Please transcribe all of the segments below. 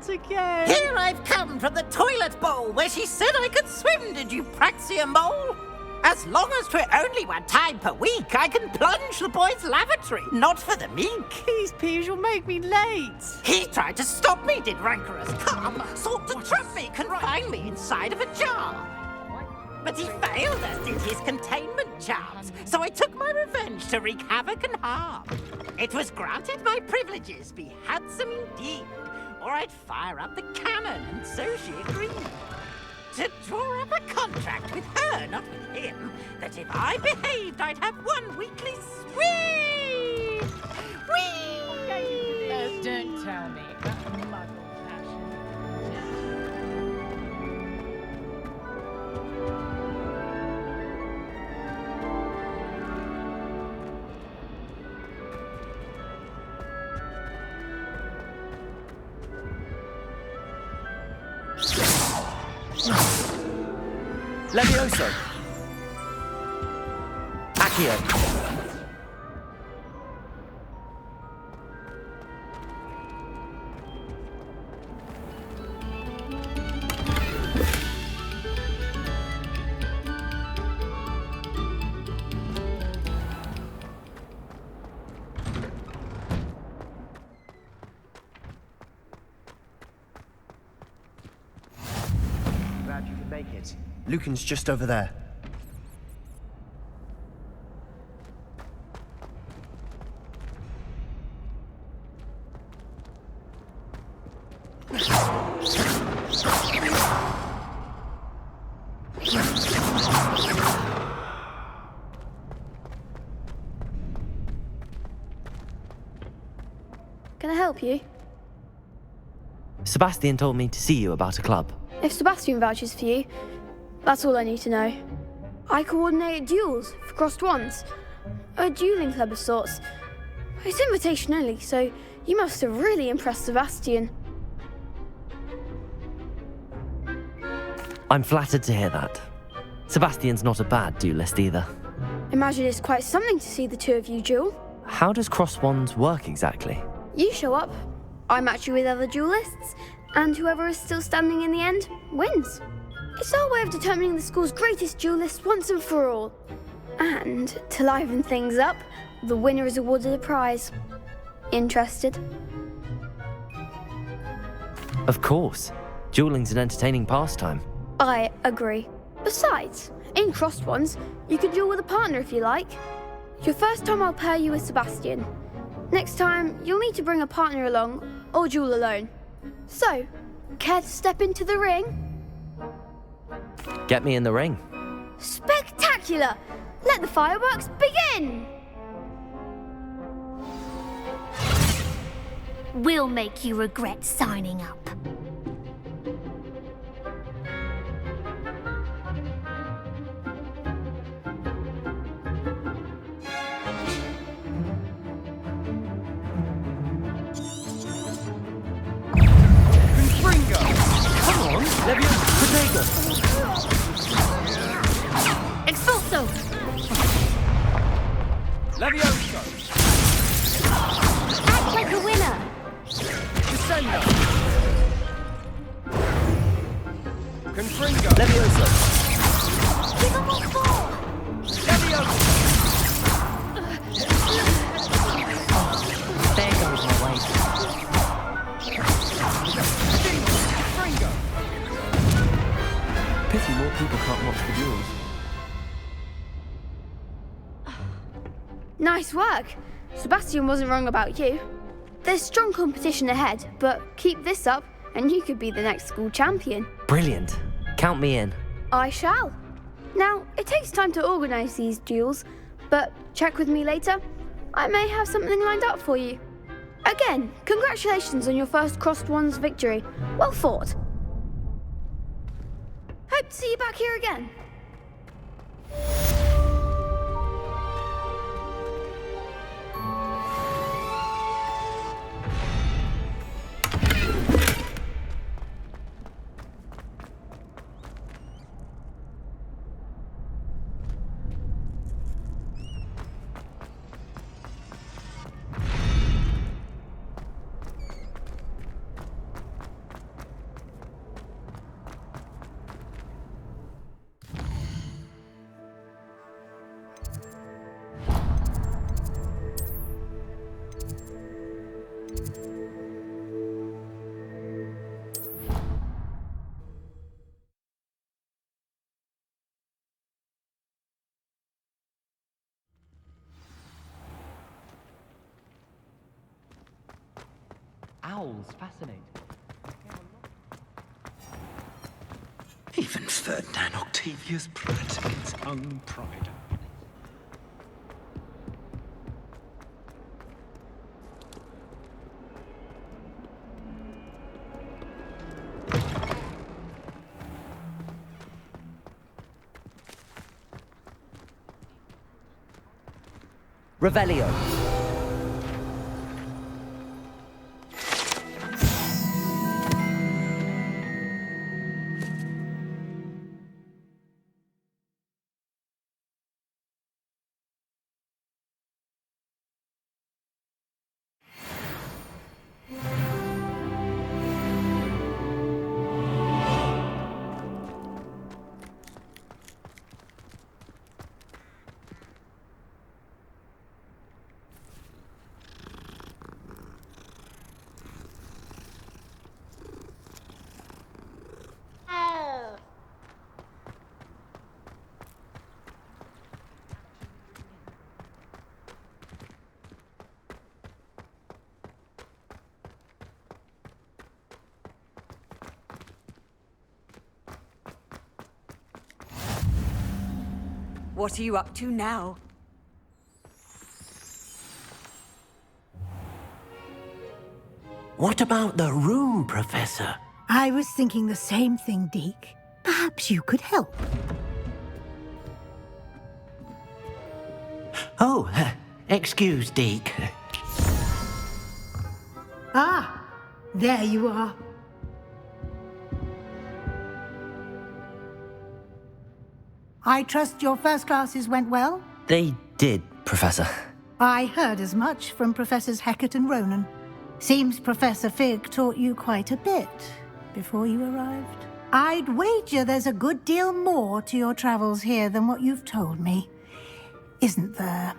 Not again! Here I've come from the toilet bowl where she said I could swim, did you praxia mole? As long as 'twere only one time per week, I can plunge the boys' lavatory, not for the meek. These peas will make me late. He tried to stop me, did rancorous Calm, sought to trap me, confine me inside of a jar. But he failed, as did his containment charms, so I took my revenge to wreak havoc and harm. It was granted my privileges be handsome indeed, or I'd fire up the cannon, and so she agreed. To draw up a contract with her, not with him, that if I behaved, I'd have one weekly swim! Whee! Don't tell me. That's muggle fashion. Levioso! Accio! Glad you could make it. Lucan's just over there. Can I help you? Sebastian told me to see you about a club. If Sebastian vouches for you, that's all I need to know. I coordinate duels for crossed wands. A dueling club of sorts. It's invitation only, so you must have really impressed Sebastian. I'm flattered to hear that. Sebastian's not a bad duelist either. Imagine it's quite something to see the two of you duel. How does cross wands work exactly? You show up, I match you with other duelists, and whoever is still standing in the end wins. It's our way of determining the school's greatest duelist once and for all. And to liven things up, the winner is awarded a prize. Interested? Of course. Dueling's an entertaining pastime. I agree. Besides, in crossed ones, you can duel with a partner if you like. Your first time I'll pair you with Sebastian. Next time, you'll need to bring a partner along, or duel alone. So, care to step into the ring? Get me in the ring. Spectacular! Let the fireworks begin! We'll make you regret signing up. Expulso! Levioso! Act like a winner! Descendo! Confringo! Levioso! Give them all four! Levioso! There goes my way. Confringo! Pity more people can't watch the duels. Nice work! Sebastian wasn't wrong about you. There's strong competition ahead, but keep this up and you could be the next school champion. Brilliant. Count me in. I shall. Now, it takes time to organise these duels, but check with me later. I may have something lined up for you. Again, congratulations on your first crossed wands victory. Well fought. Hope to see you back here again. owls fascinate. Even Ferdinand Octavius Pratt gets hung pride. Revelio. What are you up to now? What about the room, Professor? I was thinking the same thing, Deke. Perhaps you could help. Oh, excuse, Deke. Ah, there you are. I trust your first classes went well? They did, Professor. I heard as much from Professors Hecat and Ronan. Seems Professor Fig taught you quite a bit before you arrived. I'd wager there's a good deal more to your travels here than what you've told me, isn't there?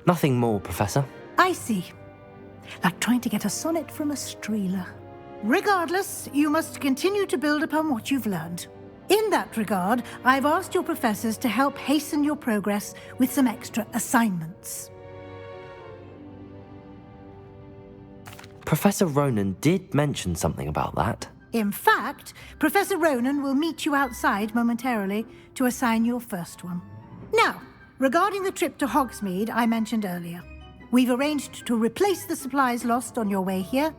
Nothing more, Professor. I see. Like trying to get a sonnet from a streeler. Regardless, you must continue to build upon what you've learned. In that regard, I've asked your professors to help hasten your progress with some extra assignments. Professor Ronan did mention something about that. In fact, Professor Ronan will meet you outside momentarily to assign your first one. Now, regarding the trip to Hogsmeade I mentioned earlier, we've arranged to replace the supplies lost on your way here,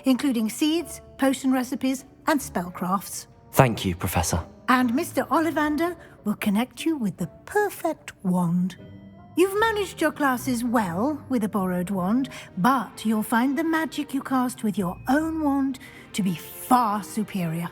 including seeds, potion recipes, and spellcrafts. Thank you, Professor. And Mr. Ollivander will connect you with the perfect wand. You've managed your classes well with a borrowed wand, but you'll find the magic you cast with your own wand to be far superior.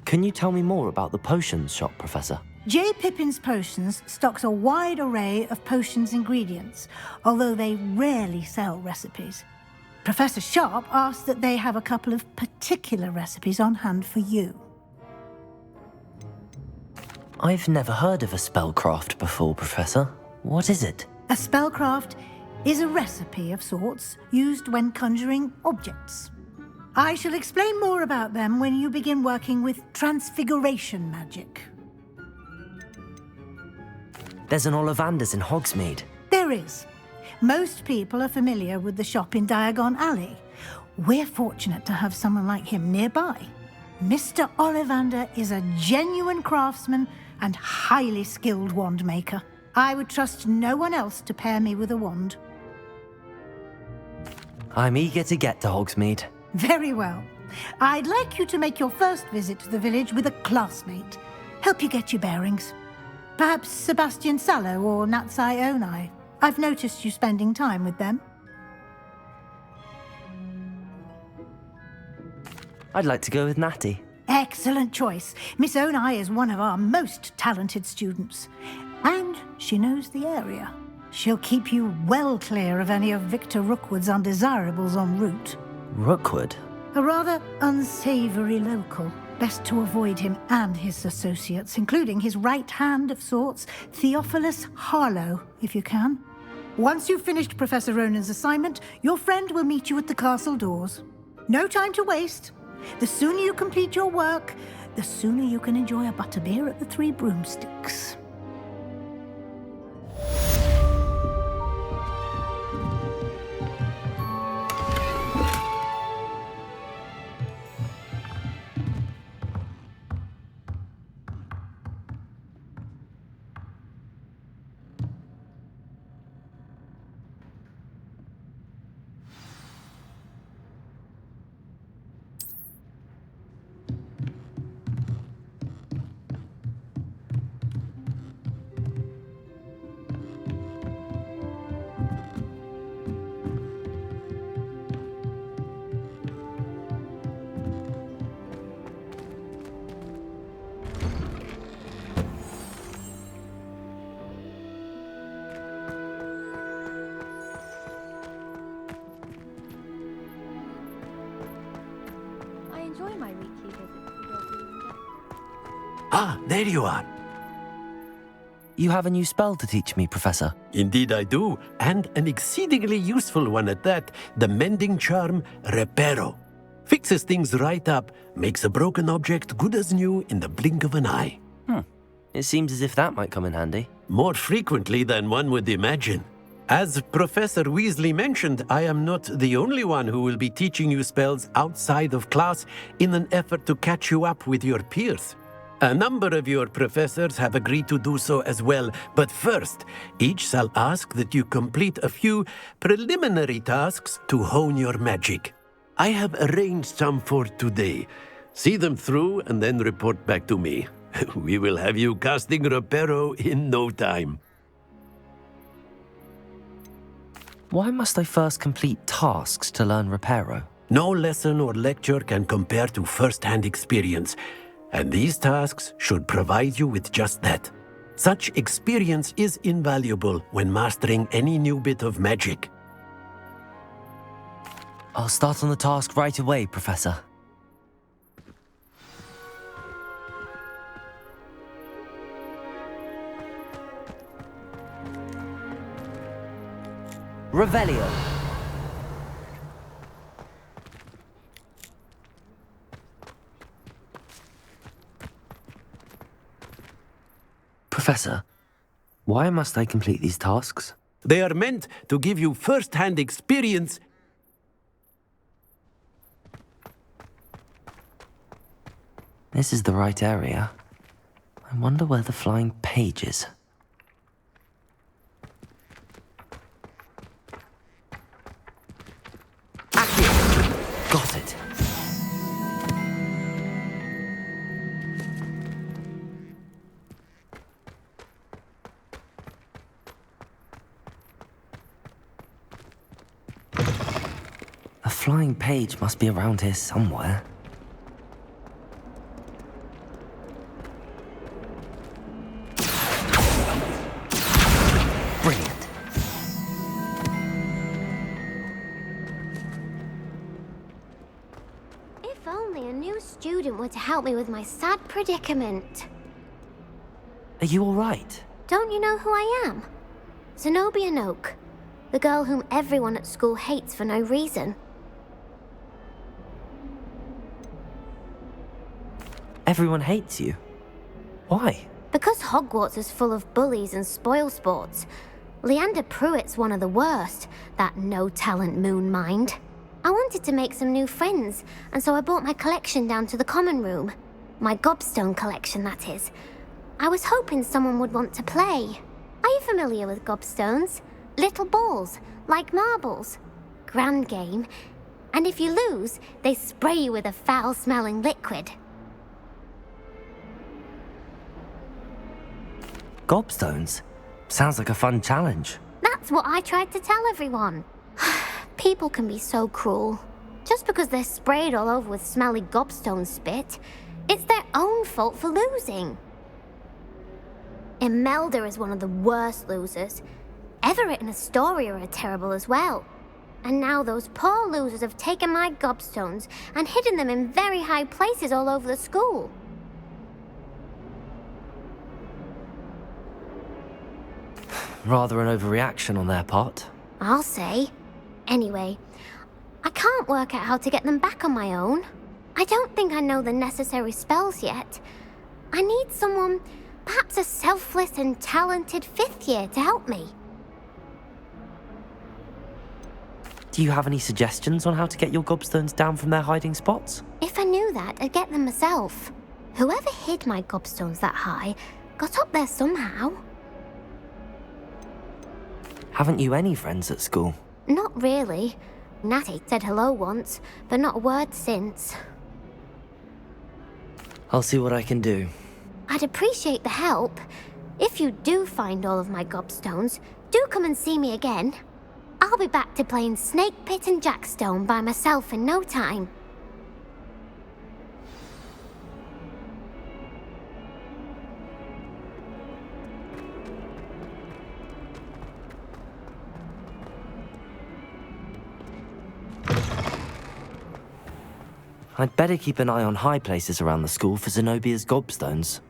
Can you tell me more about the potions shop, Professor? J. Pippin's Potions stocks a wide array of potions ingredients, although they rarely sell recipes. Professor Sharp asked that they have a couple of particular recipes on hand for you. I've never heard of a spellcraft before, Professor. What is it? A spellcraft is a recipe of sorts used when conjuring objects. I shall explain more about them when you begin working with transfiguration magic. There's an Ollivander's in Hogsmeade. There is. Most people are familiar with the shop in Diagon Alley. We're fortunate to have someone like him nearby. Mr. Ollivander is a genuine craftsman and highly skilled wand maker. I would trust no one else to pair me with a wand. I'm eager to get to Hogsmeade. Very well. I'd like you to make your first visit to the village with a classmate. Help you get your bearings. Perhaps Sebastian Sallow or Natsai Onai. I've noticed you spending time with them. I'd like to go with Natty. Excellent choice. Miss Onai is one of our most talented students. And she knows the area. She'll keep you well clear of any of Victor Rookwood's undesirables en route. Rookwood? A rather unsavoury local. Best to avoid him and his associates, including his right hand of sorts, Theophilus Harlow, if you can. Once you've finished Professor Ronan's assignment, your friend will meet you at the castle doors. No time to waste. The sooner you complete your work, the sooner you can enjoy a butterbeer at the Three Broomsticks. I enjoy my weekly visits to your room. Ah, there you are. You have a new spell to teach me, Professor. Indeed I do, and an exceedingly useful one at that, the mending charm Reparo. Fixes things right up, makes a broken object good as new in the blink of an eye. It seems as if that might come in handy. More frequently than one would imagine. As Professor Weasley mentioned, I am not the only one who will be teaching you spells outside of class in an effort to catch you up with your peers. A number of your professors have agreed to do so as well, but first, each shall ask that you complete a few preliminary tasks to hone your magic. I have arranged some for today. See them through and then report back to me. We will have you casting Reparo in no time. Why must I first complete tasks to learn Reparo? No lesson or lecture can compare to first-hand experience, and these tasks should provide you with just that. Such experience is invaluable when mastering any new bit of magic. I'll start on the task right away, Professor. Revelio. Professor, why must I complete these tasks? They are meant to give you first-hand experience. This is the right area. I wonder where the flying page is. Got it. A flying page must be around here somewhere. Brilliant. If only a new student were to help me with my sad predicament. Are you all right? Don't you know who I am? Zenobia Noak, the girl whom everyone at school hates for no reason. Everyone hates you. Why? Because Hogwarts is full of bullies and spoilsports. Leander Pruitt's one of the worst, that no-talent moon mind. I wanted to make some new friends, and so I brought my collection down to the common room. My gobstone collection, that is. I was hoping someone would want to play. Are you familiar with gobstones? Little balls, like marbles. Grand game. And if you lose, they spray you with a foul-smelling liquid. Gobstones? Sounds like a fun challenge. That's what I tried to tell everyone. People can be so cruel. Just because they're sprayed all over with smelly gobstone spit, it's their own fault for losing. Imelda is one of the worst losers. Everett and Astoria are terrible as well. And now those poor losers have taken my gobstones and hidden them in very high places all over the school. Rather an overreaction on their part. I'll say. Anyway, I can't work out how to get them back on my own. I don't think I know the necessary spells yet. I need someone, perhaps a selfless and talented 5th year to help me. Do you have any suggestions on how to get your gobstones down from their hiding spots? If I knew that, I'd get them myself. Whoever hid my gobstones that high got up there somehow. Haven't you any friends at school? Not really. Natty said hello once, but not a word since. I'll see what I can do. I'd appreciate the help. If you do find all of my gobstones, do come and see me again. I'll be back to playing Snake Pit and Jackstone by myself in no time. I'd better keep an eye on high places around the school for Zenobia's gobstones.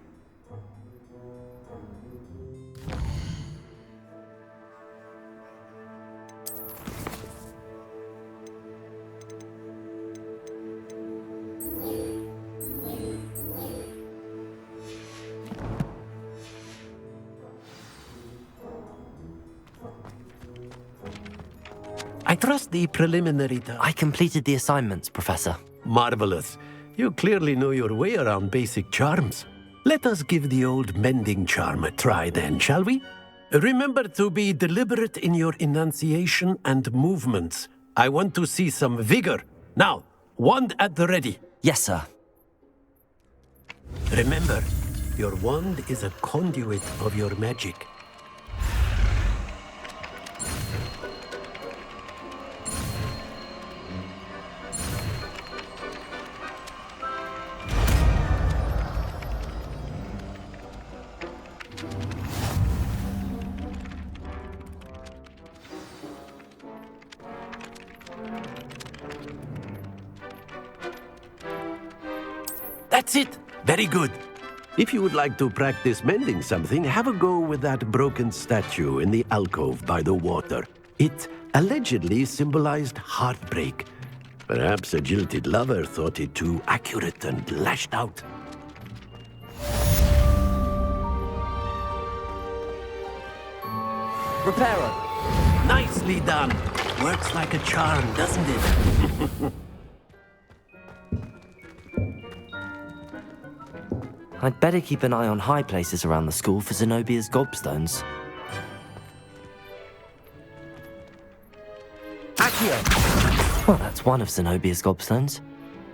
I trust the preliminary I completed the assignments, Professor. Marvelous. You clearly know your way around basic charms. Let us give the old mending charm a try then, shall we? Remember to be deliberate in your enunciation and movements. I want to see some vigor. Now, wand at the ready. Yes, sir. Remember, your wand is a conduit of your magic. That's it! Very good. If you would like to practice mending something, have a go with that broken statue in the alcove by the water. It allegedly symbolized heartbreak. Perhaps a jilted lover thought it too accurate and lashed out. Reparo! Nicely done! Works like a charm, doesn't it? I'd better keep an eye on high places around the school for Zenobia's gobstones. Accio! Well, that's one of Zenobia's gobstones.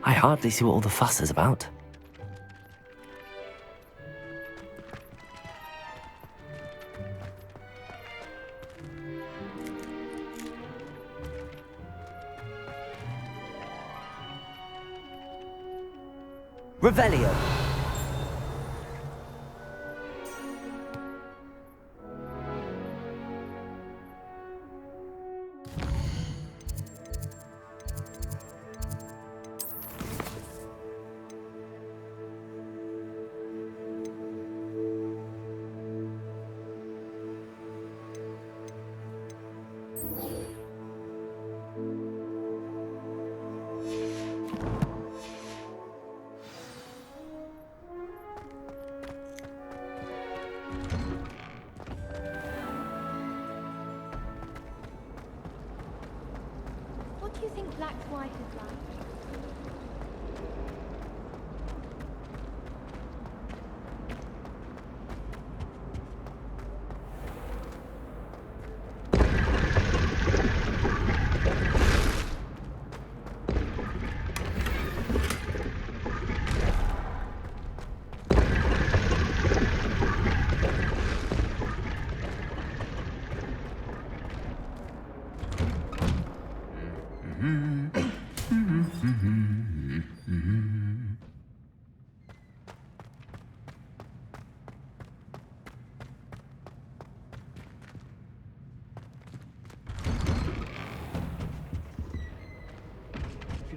I hardly see what all the fuss is about. Revelio! What do you think Black White is like?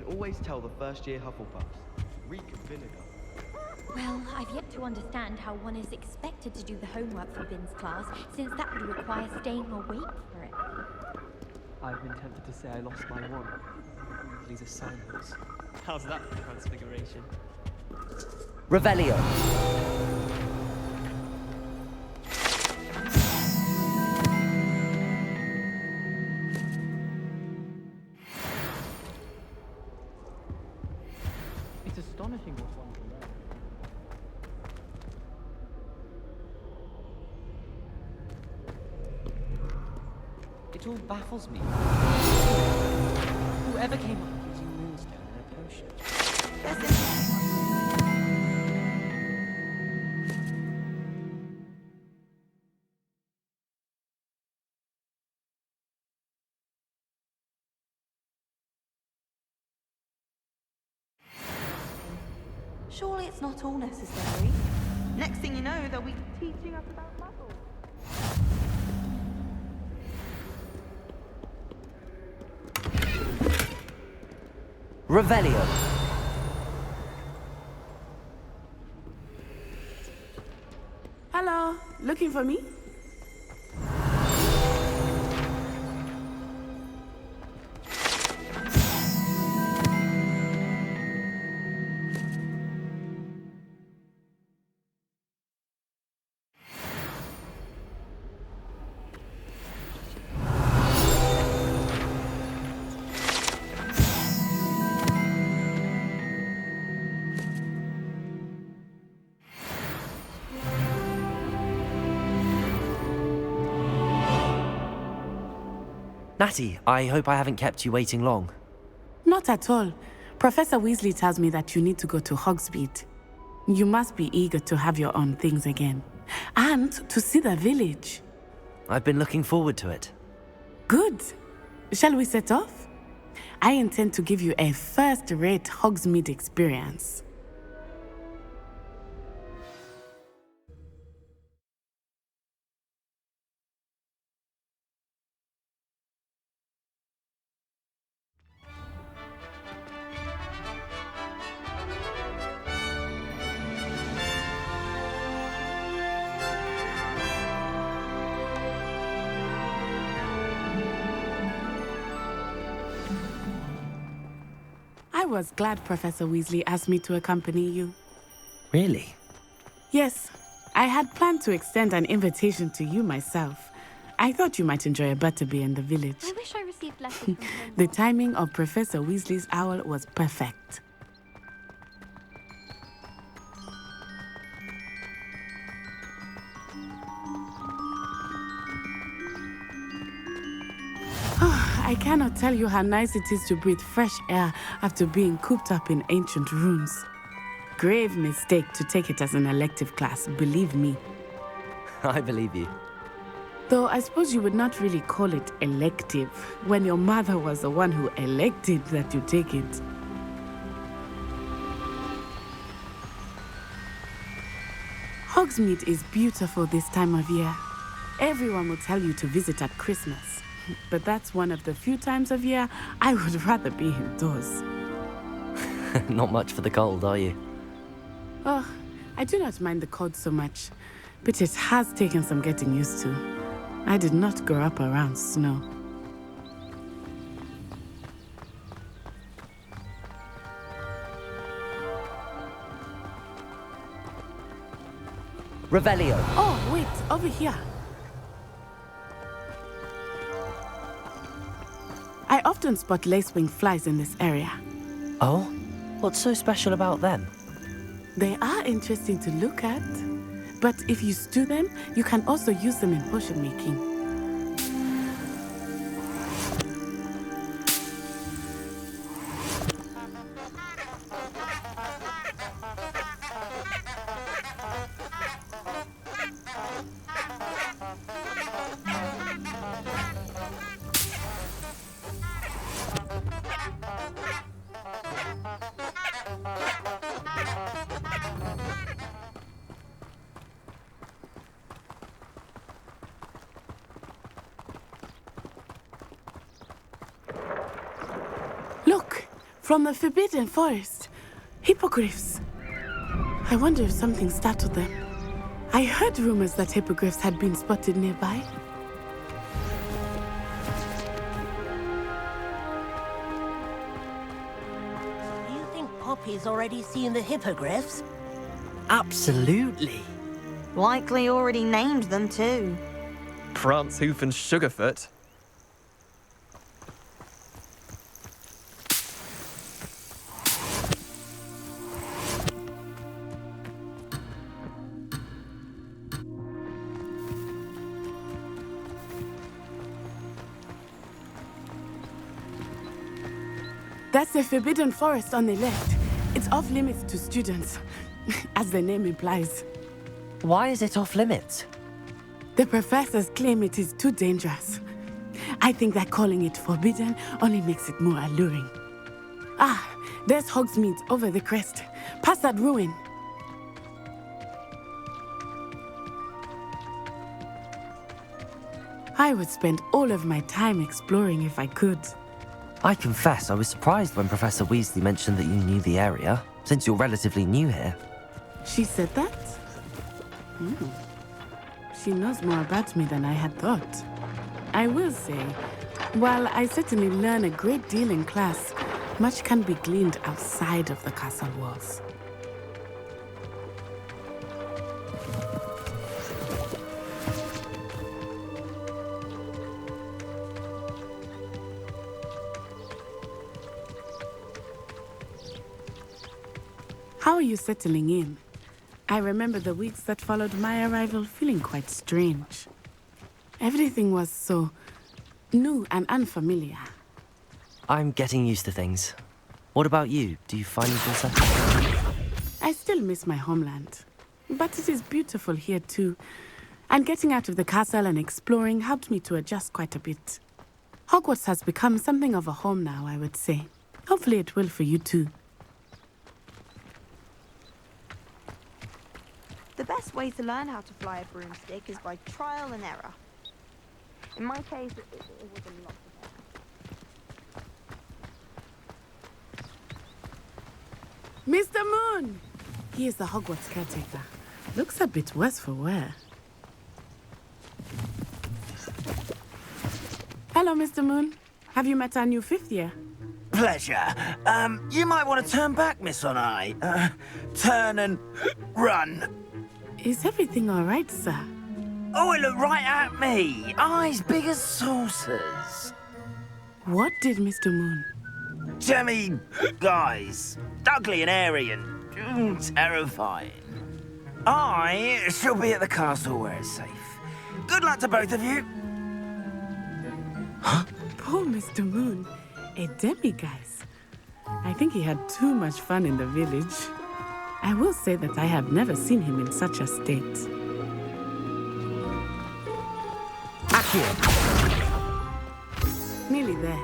Always tell the first-year Hufflepuffs. Reek of vinegar. Well, I've yet to understand how one is expected to do the homework for Bin's class, since that would require staying awake for it. I've been tempted to say I lost my wand. Weasley's assignments. How's that for transfiguration? Revelio. It's astonishing what one can learn. It all baffles me. Whoever came up with using moonstone in a potion? Surely it's not all necessary. Next thing you know, they'll be teaching us about muggles. Revelio. Hello, looking for me? Natty, I hope I haven't kept you waiting long. Not at all. Professor Weasley tells me that you need to go to Hogsmeade. You must be eager to have your own things again. And to see the village. I've been looking forward to it. Good. Shall we set off? I intend to give you a first-rate Hogsmeade experience. I was glad Professor Weasley asked me to accompany you. Really? Yes, I had planned to extend an invitation to you myself. I thought you might enjoy a butterbeer in the village. I wish I received letters from him. The timing of Professor Weasley's owl was perfect. I cannot tell you how nice it is to breathe fresh air after being cooped up in ancient ruins. Grave mistake to take it as an elective class, believe me. I believe you. Though I suppose you would not really call it elective when your mother was the one who elected that you take it. Hogsmeade is beautiful this time of year. Everyone will tell you to visit at Christmas. But that's one of the few times of year I would rather be indoors. Not much for the cold, are you? Oh, I do not mind the cold so much, but it has taken some getting used to. I did not grow up around snow. Revelio. Oh, wait, over here. I often spot lacewing flies in this area. Oh? What's so special about them? They are interesting to look at. But if you stew them, you can also use them in potion making. Look, from the Forbidden Forest. Hippogriffs. I wonder if something startled them. I heard rumors that hippogriffs had been spotted nearby. he's already seen the hippogriffs. Absolutely. Likely already named them too. Prance, Hoof, and Sugarfoot. That's the Forbidden Forest on the left. It's off limits to students, as the name implies. Why is it off limits? The professors claim it is too dangerous. I think that calling it forbidden only makes it more alluring. Ah, there's Hogsmeade over the crest, past that ruin. I would spend all of my time exploring if I could. I confess I was surprised when Professor Weasley mentioned that you knew the area, since you're relatively new here. She said that? She knows more about me than I had thought. I will say, while I certainly learn a great deal in class, much can be gleaned outside of the castle walls. How are you settling in? I remember the weeks that followed my arrival feeling quite strange. Everything was so new and unfamiliar. I'm getting used to things. What about you? Do you find yourself settled? I still miss my homeland, but it is beautiful here too. And getting out of the castle and exploring helped me to adjust quite a bit. Hogwarts has become something of a home now, I would say. Hopefully it will for you too. The best way to learn how to fly a broomstick is by trial and error. In my case, it was a lot of error. Mr. Moon! He is the Hogwarts caretaker. Looks a bit worse for wear. Hello, Mr. Moon. Have you met our new fifth year? Pleasure. You might want to turn back, Miss Onai. Turn and run. Is everything all right, sir? Oh, it looked right at me. Eyes big as saucers. What did Mr. Moon? Jemmy guys. Ugly and airy and terrifying. I shall be at the castle where it's safe. Good luck to both of you. Poor Mr. Moon. A demiguise. I think he had too much fun in the village. I will say that I have never seen him in such a state. Nearly there.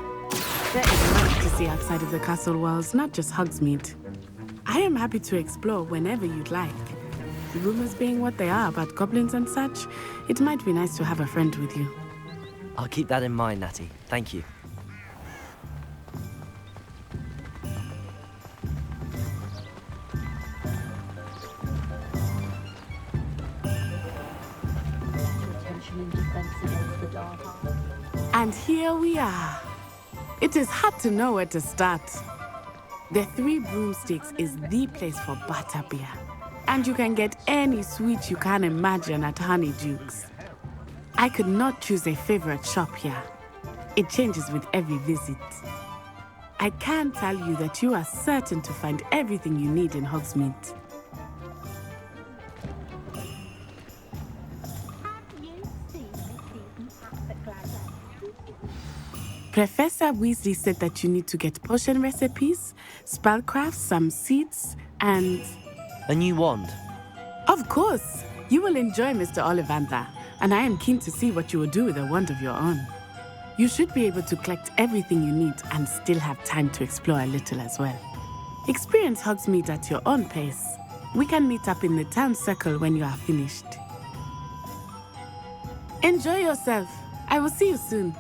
There is much to see outside of the castle walls, not just Hogsmeade. I am happy to explore whenever you'd like. Rumors being what they are about goblins and such, it might be nice to have a friend with you. I'll keep that in mind, Natty. Thank you. And here we are. It is hard to know where to start. The Three Broomsticks is the place for butterbeer. And you can get any sweet you can imagine at Honeydukes. I could not choose a favorite shop here. It changes with every visit. I can tell you that you are certain to find everything you need in Hogsmeade. Professor Weasley said that you need to get potion recipes, spellcrafts, some seeds, and... A new wand? Of course! You will enjoy Mr. Ollivander, and I am keen to see what you will do with a wand of your own. You should be able to collect everything you need and still have time to explore a little as well. Experience Hogsmeade at your own pace. We can meet up in the town circle when you are finished. Enjoy yourself. I will see you soon.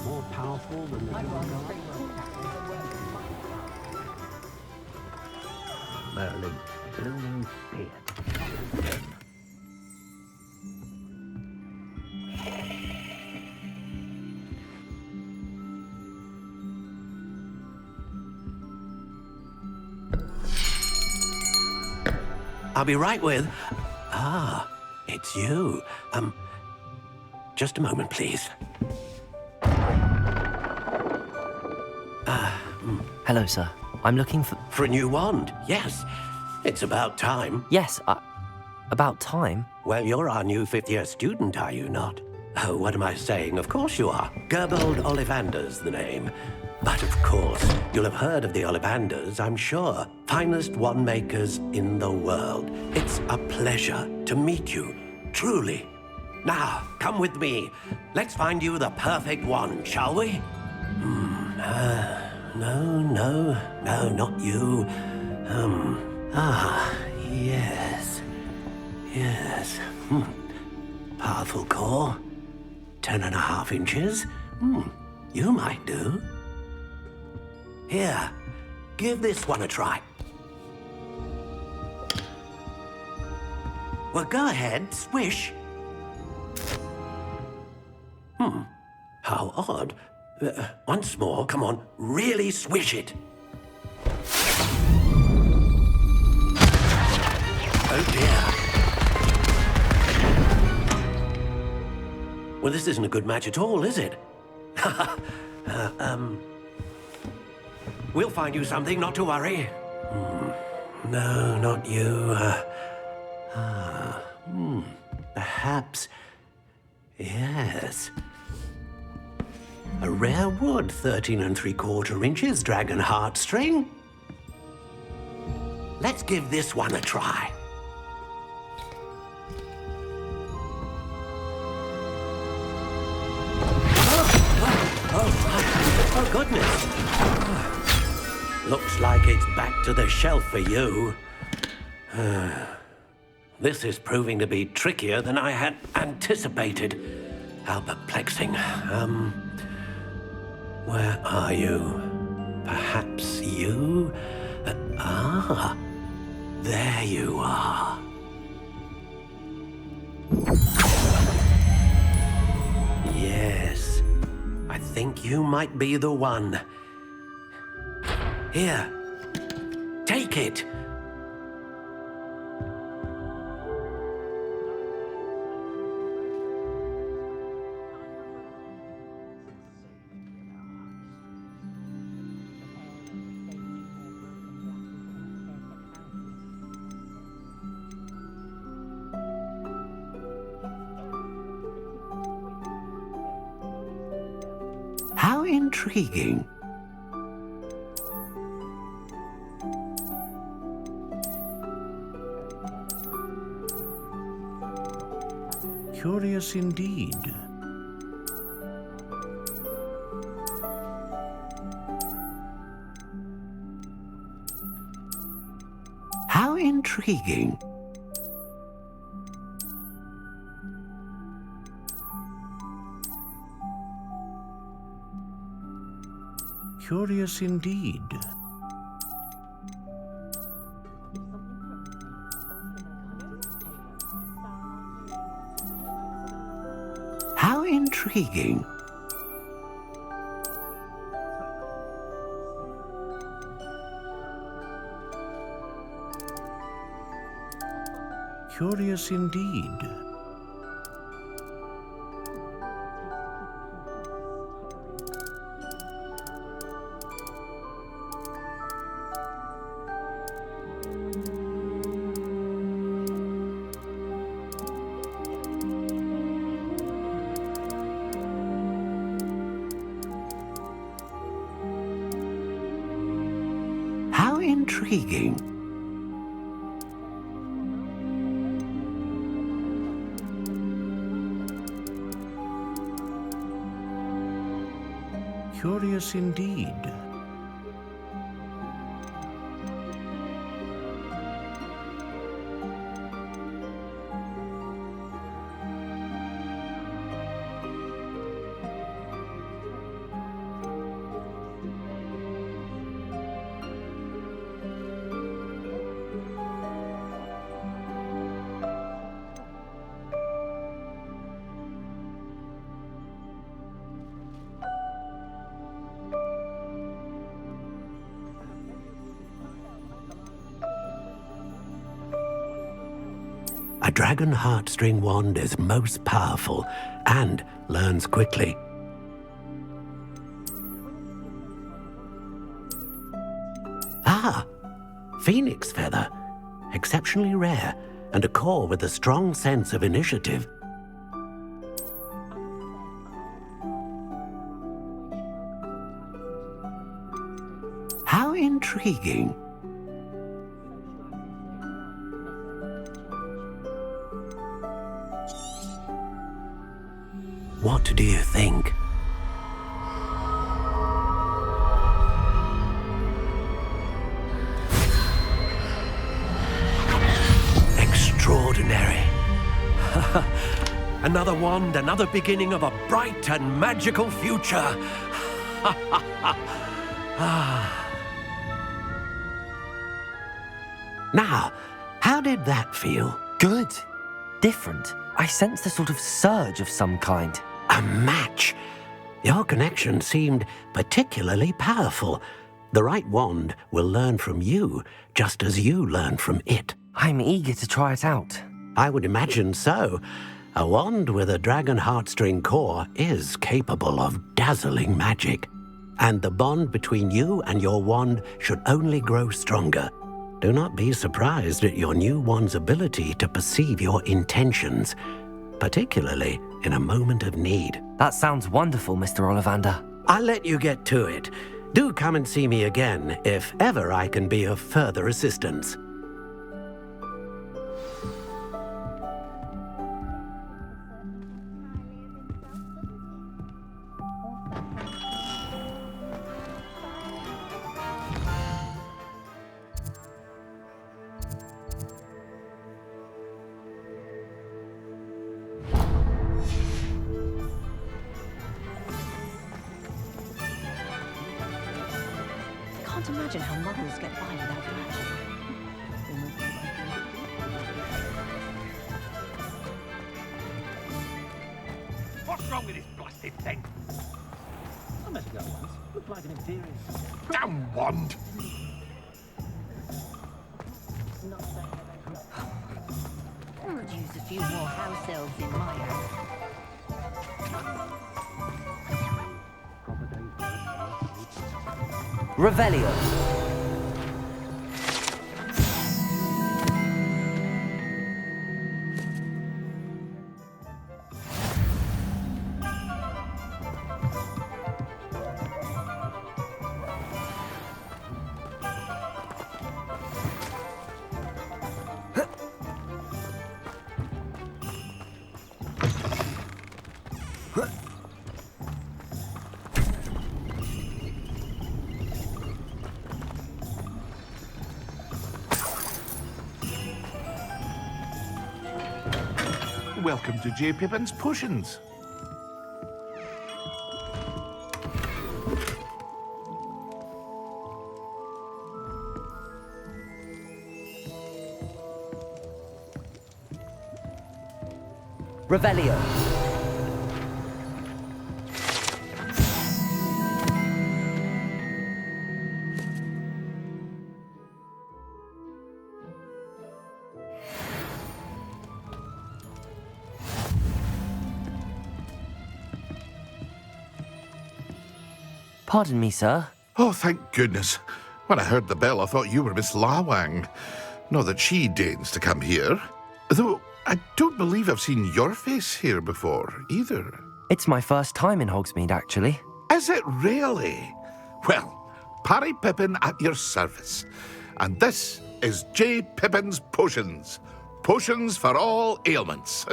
more powerful than the Merlin, blue beard. I'll be right with... Ah, it's you. Just a moment, please. Hello, sir. I'm looking for... For a new wand, yes. It's about time. Yes, about time? Well, you're our new fifth-year student, are you not? Oh, what am I saying? Of course you are. Gerbold Ollivander's the name. But of course, you'll have heard of the Ollivanders, I'm sure. Finest wand makers in the world. It's a pleasure to meet you, truly. Now, come with me. Let's find you the perfect wand, shall we? No, not you. Yes. Powerful core. 10.5 inches. You might do. Here, give this one a try. Well, go ahead, swish. How odd. Once more, come on, really swish it. Oh dear. Well, this isn't a good match at all, is it? We'll find you something, not to worry. No, not you. Perhaps... Yes. A rare wood, 13 3/4 inches, dragon heartstring. Let's give this one a try. Oh, goodness. Looks like it's back to the shelf for you. This is proving to be trickier than I had anticipated. How perplexing. Where are you? Perhaps you? There you are. Yes, I think you might be the one. Here, take it. How intriguing. Curious indeed. How intriguing. Curious indeed. How intriguing. Curious indeed. How intriguing. Curious indeed. dragon heartstring wand is most powerful and learns quickly. Ah, phoenix feather. Exceptionally rare, and a core with a strong sense of initiative. How intriguing. What do you think? Extraordinary. Another wand, another beginning of a bright and magical future. Now, how did that feel? Good. Different. I sensed a sort of surge of some kind. A match. Your connection seemed particularly powerful. The right wand will learn from you, just as you learn from it. I'm eager to try it out. I would imagine so. A wand with a dragon heartstring core is capable of dazzling magic. And the bond between you and your wand should only grow stronger. Do not be surprised at your new wand's ability to perceive your intentions, particularly in a moment of need. That sounds wonderful, Mr. Ollivander. I'll let you get to it. Do come and see me again if ever I can be of further assistance. I can't imagine how muggles get by without magic. What's wrong with this blasted thing? I met a girl once. Looked like an inferior. Damn wand! Could use a few more house elves in my house. Revelio. Welcome to J. Pippin's Potions. Revelio. Pardon me, sir. Oh, thank goodness. When I heard the bell, I thought you were Miss Lawang. Not that she deigns to come here. Though I don't believe I've seen your face here before, either. It's my first time in Hogsmeade, actually. Is it really? Well, Parry Pippin at your service. And this is J. Pippin's Potions. Potions for all ailments.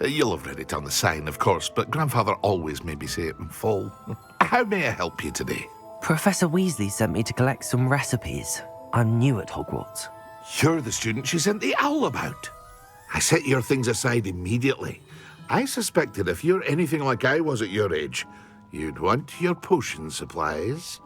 You'll have read it on the sign, of course, but Grandfather always made me say it in full. How may I help you today? Professor Weasley sent me to collect some recipes. I'm new at Hogwarts. You're the student she sent the owl about. I set your things aside immediately. I suspected if you're anything like I was at your age, you'd want your potion supplies.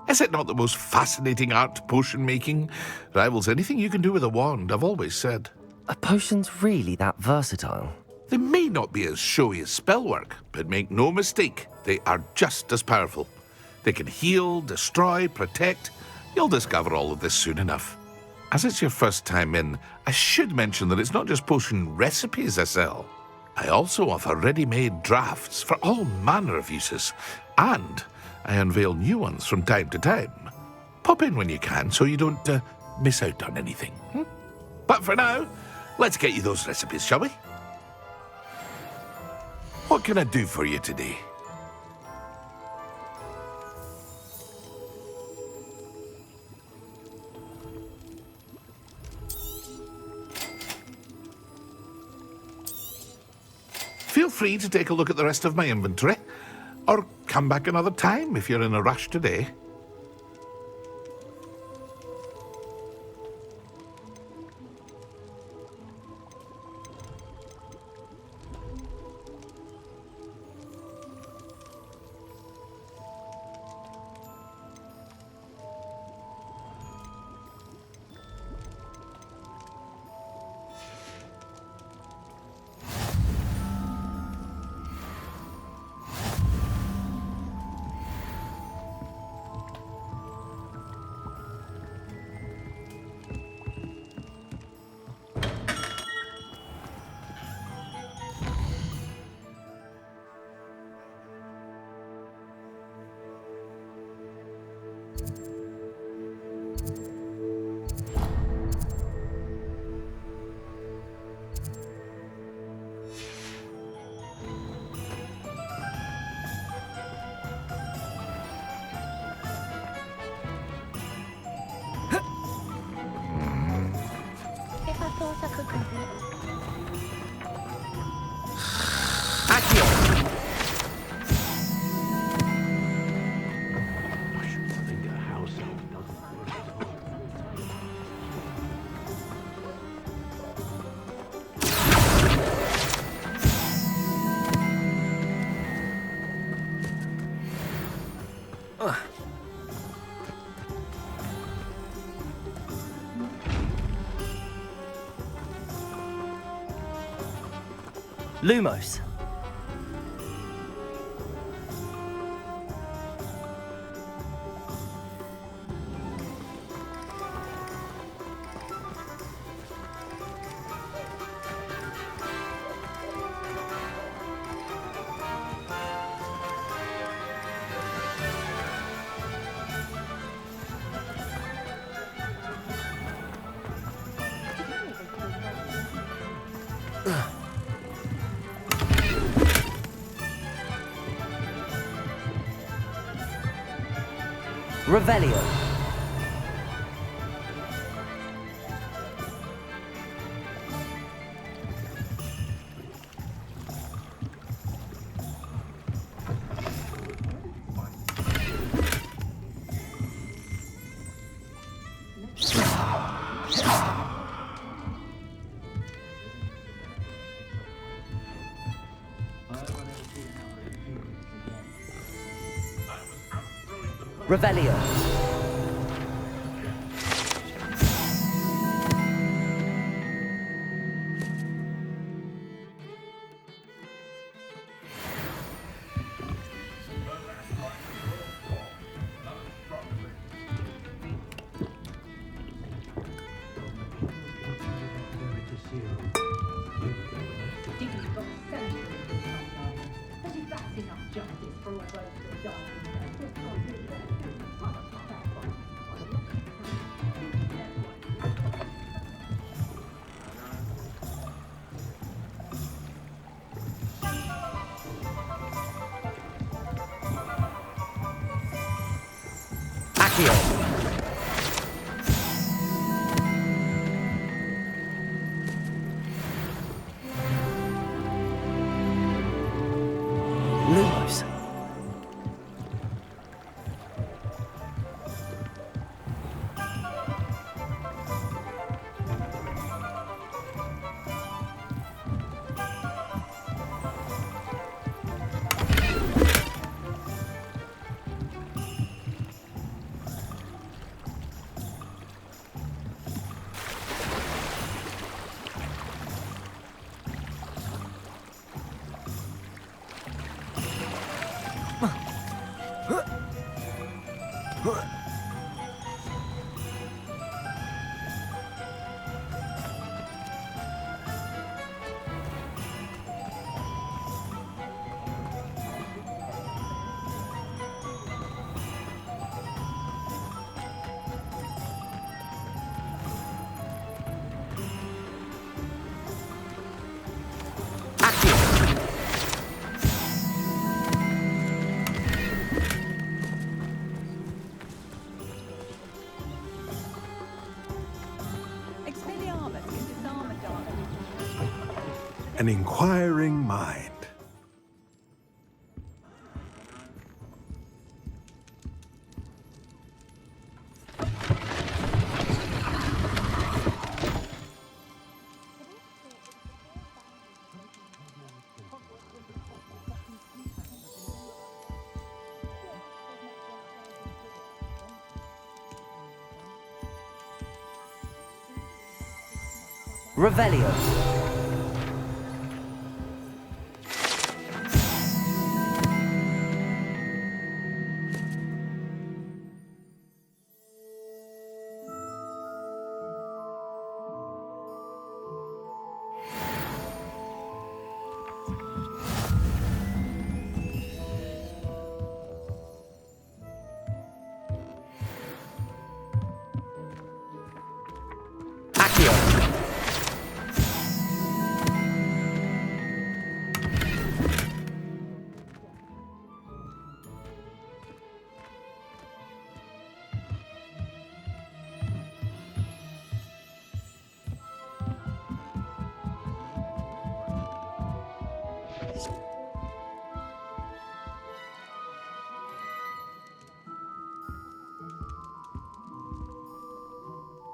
Is it not the most fascinating art, potion making? Rivals anything you can do with a wand, I've always said. Are potions really that versatile? They may not be as showy as spellwork, but make no mistake, they are just as powerful. They can heal, destroy, protect. You'll discover all of this soon enough. As it's your first time in, I should mention that it's not just potion recipes I sell. I also offer ready-made drafts for all manner of uses, and I unveil new ones from time to time. Pop in when you can so you don't miss out on anything. But for now, let's get you those recipes, shall we? What can I do for you today? Feel free to take a look at the rest of my inventory, or come back another time if you're in a rush today. If I thought I could complete Lumos. Revelio. Revelio. Lumos. an inquiring mind. Revelio.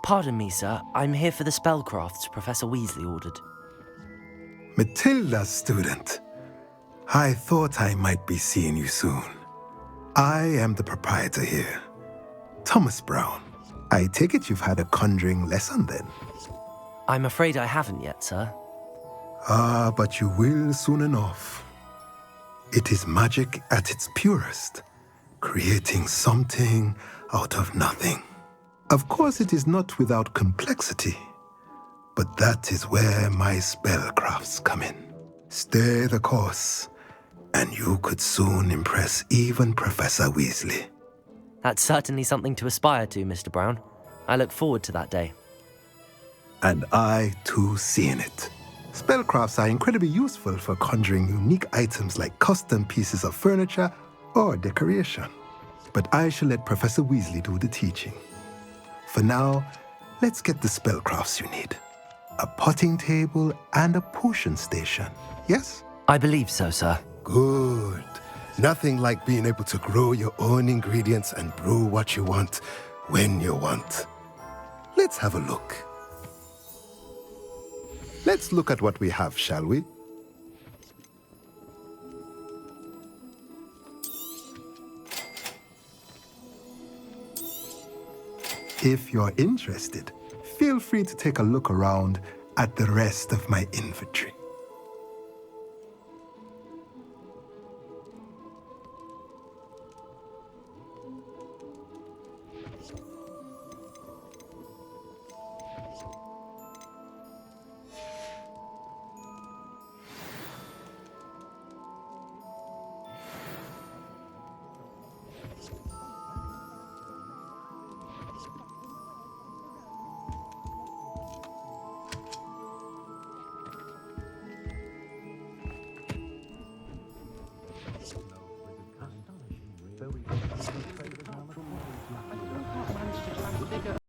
Pardon me, sir. I'm here for the spellcrafts Professor Weasley ordered. Matilda's student. I thought I might be seeing you soon. I am the proprietor here, Thomas Brown. I take it you've had a conjuring lesson then? I'm afraid I haven't yet, sir. Ah, but you will soon enough. It is magic at its purest, creating something out of nothing. Of course, it is not without complexity, but that is where my spellcrafts come in. Stay the course, and you could soon impress even Professor Weasley. That's certainly something to aspire to, Mr. Brown. I look forward to that day. And I, too, seeing it. Spellcrafts are incredibly useful for conjuring unique items like custom pieces of furniture or decoration. But I shall let Professor Weasley do the teaching. For now, let's get the spellcrafts you need. A potting table and a potion station, yes? I believe so, sir. Good. Nothing like being able to grow your own ingredients and brew what you want when you want. Let's have a look. Let's look at what we have, shall we? If you're interested, feel free to take a look around at the rest of my inventory.